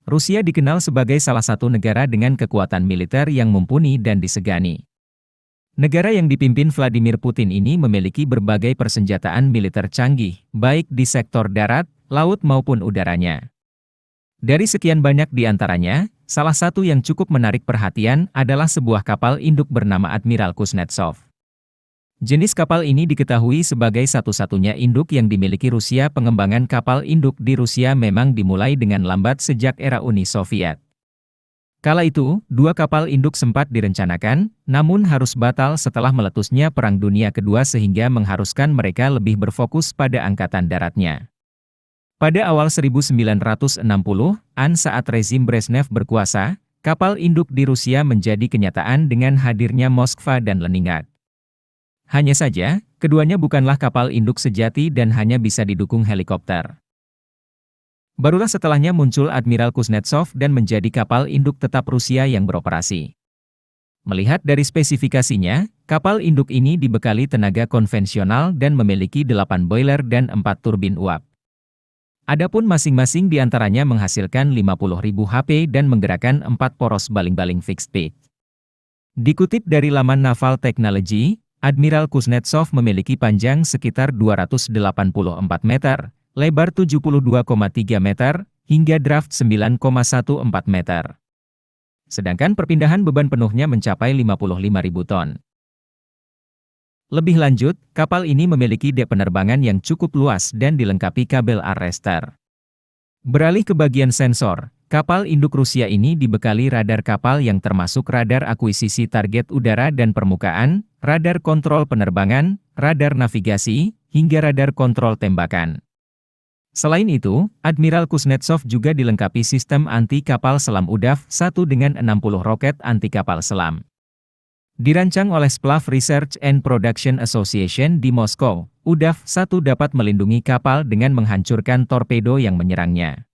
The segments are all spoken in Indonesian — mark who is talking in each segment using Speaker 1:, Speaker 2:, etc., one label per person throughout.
Speaker 1: Rusia dikenal sebagai salah satu negara dengan kekuatan militer yang mumpuni dan disegani. Negara yang dipimpin Vladimir Putin ini memiliki berbagai persenjataan militer canggih, baik di sektor darat, laut maupun udaranya. Dari sekian banyak di antaranya, salah satu yang cukup menarik perhatian adalah sebuah kapal induk bernama Admiral Kuznetsov. Jenis kapal ini diketahui sebagai satu-satunya induk yang dimiliki Rusia. Pengembangan kapal induk di Rusia memang dimulai dengan lambat sejak era Uni Soviet. Kala itu, dua kapal induk sempat direncanakan, namun harus batal setelah meletusnya Perang Dunia Kedua sehingga mengharuskan mereka lebih berfokus pada angkatan daratnya. Pada awal 1960-an saat rezim Brezhnev berkuasa, kapal induk di Rusia menjadi kenyataan dengan hadirnya Moskva dan Leningrad. Hanya saja, keduanya bukanlah kapal induk sejati dan hanya bisa didukung helikopter. Barulah setelahnya muncul Admiral Kuznetsov dan menjadi kapal induk tetap Rusia yang beroperasi. Melihat dari spesifikasinya, kapal induk ini dibekali tenaga konvensional dan memiliki 8 boiler dan 4 turbin uap. Adapun masing-masing di antaranya menghasilkan 50.000 HP dan menggerakkan 4 poros baling-baling fixed pitch. Dikutip dari laman Naval Technology, Admiral Kuznetsov memiliki panjang sekitar 284 meter, lebar 72,3 meter, hingga draft 9,14 meter. Sedangkan perpindahan beban penuhnya mencapai 55.000 ton. Lebih lanjut, kapal ini memiliki dek penerbangan yang cukup luas dan dilengkapi kabel arrestor. Beralih ke bagian sensor, kapal induk Rusia ini dibekali radar kapal yang termasuk radar akuisisi target udara dan permukaan, radar kontrol penerbangan, radar navigasi, hingga radar kontrol tembakan. Selain itu, Admiral Kuznetsov juga dilengkapi sistem anti-kapal selam UDAF-1 dengan 60 roket anti-kapal selam. Dirancang oleh Splav Research and Production Association di Moskow, UDAF-1 dapat melindungi kapal dengan menghancurkan torpedo yang menyerangnya.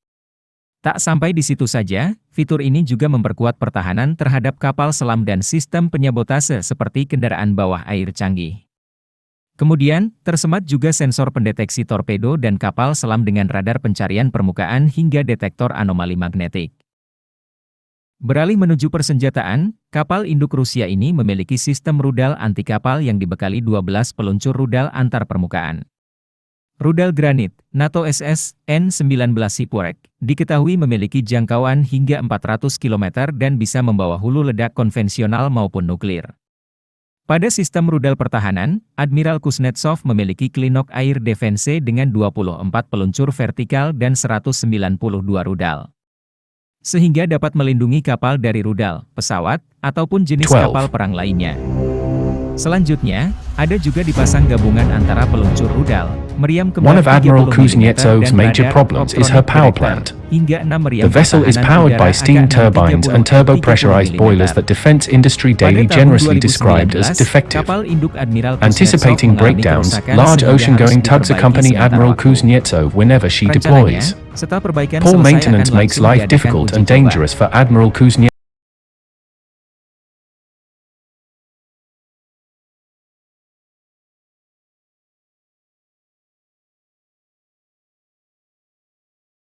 Speaker 1: Tak sampai di situ saja, fitur ini juga memperkuat pertahanan terhadap kapal selam dan sistem penyabotase seperti kendaraan bawah air canggih. Kemudian, tersemat juga sensor pendeteksi torpedo dan kapal selam dengan radar pencarian permukaan hingga detektor anomali magnetik. Beralih menuju persenjataan, kapal induk Rusia ini memiliki sistem rudal anti kapal yang dibekali 12 peluncur rudal antar permukaan. Rudal granit, NATO SS, N-19 Siporek, diketahui memiliki jangkauan hingga 400 km dan bisa membawa hulu ledak konvensional maupun nuklir. Pada sistem rudal pertahanan, Admiral Kuznetsov memiliki Klinok Air Defense dengan 24 peluncur vertikal dan 192 rudal. Sehingga dapat melindungi kapal dari rudal, pesawat, ataupun jenis kapal perang lainnya. Selanjutnya, ada juga dipasang gabungan antara peluncur rudal, meriam kembar 30 mm,
Speaker 2: One of Admiral Kuznetsov's major problems is her power plant. The vessel is powered by steam turbines and turbo-pressurized boilers that defense industry daily generously described as defective. Anticipating breakdowns, large ocean-going tugs accompany Admiral Kuznetsov whenever she deploys. Poor maintenance makes life difficult and dangerous for Admiral Kuznetsov.